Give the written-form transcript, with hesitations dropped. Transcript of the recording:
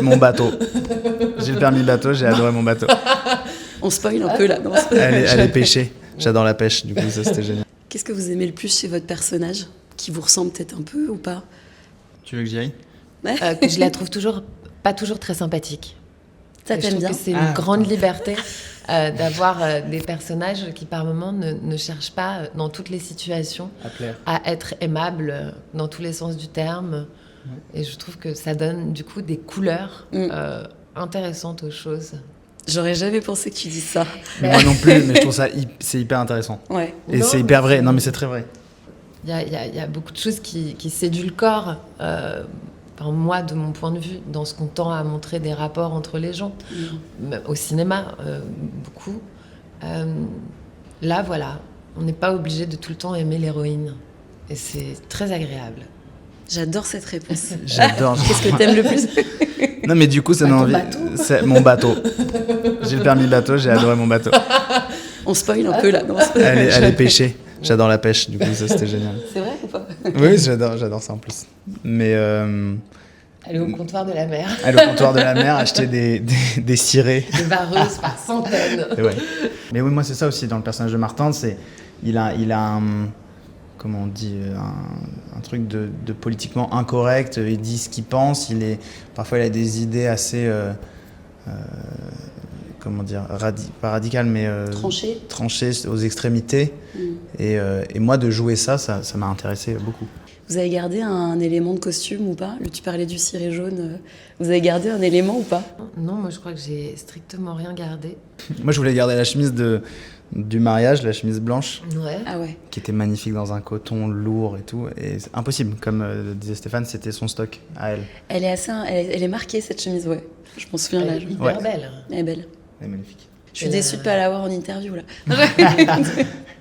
mon bateau. J'ai le permis bateau, j'ai adoré mon bateau. On spoil un peu là. Non, Elle est pêchée. J'adore la pêche, du coup, ça c'était génial. Qu'est-ce que vous aimez le plus chez votre personnage? Qui vous ressemble peut-être un peu ou pas? Tu veux que j'y aille? Que je la trouve pas toujours très sympathique. Ça Et je t'aime trouve bien? que c'est une grande liberté d'avoir des personnages qui par moments ne cherchent pas dans toutes les situations À plaire. à être aimables dans tous les sens du terme. Et je trouve que ça donne du coup des couleurs intéressantes aux choses. J'aurais jamais pensé que tu dises ça. Mais moi non plus, mais je trouve ça c'est hyper intéressant. Ouais. Et Non, c'est hyper vrai. Non, mais c'est très vrai. Il y a beaucoup de choses qui séduisent le corps. Enfin, moi, de mon point de vue, dans ce qu'on tend à montrer des rapports entre les gens, même au cinéma, beaucoup. Là, voilà, on n'est pas obligé de tout le temps aimer l'héroïne. Et c'est très agréable. J'adore cette réponse. J'adore. Qu'est-ce que t'aimes le plus? Non, mais du coup, ça donne ton envie. bateau. C'est mon bateau. J'ai le permis bateau, j'ai adoré mon bateau. On spoil un peu là. Non, Elle est pêchée. J'adore la pêche, du coup, ça c'était génial. c'est vrai ou pas? Oui, j'adore ça en plus. Mais Aller au comptoir de la mer, aller au comptoir de la mer, acheter des cirés. des vareuses par centaines. Et ouais. Mais oui, moi c'est ça aussi dans le personnage de Martin, c'est il a un, comment on dit, un truc de politiquement incorrect. Il dit ce qu'il pense. Parfois il a des idées assez comment dire, pas radicales, mais tranchées aux extrémités. Et moi de jouer ça m'a intéressé beaucoup. Vous avez gardé un élément de costume ou pas? Tu parlais du ciré jaune. Vous avez gardé un élément ou pas? Non, moi je crois que j'ai strictement rien gardé. Moi je voulais garder la chemise du mariage, la chemise blanche, Ouais. Ah ouais. qui était magnifique dans un coton lourd et tout. Et c'est impossible, comme disait Stéphane, c'était son stock à elle. Elle est marquée cette chemise, ouais. Je m'en souviens là. Elle est hyper Ouais. belle. Elle est belle. Elle est magnifique. Je suis déçue de pas l'avoir en interview là.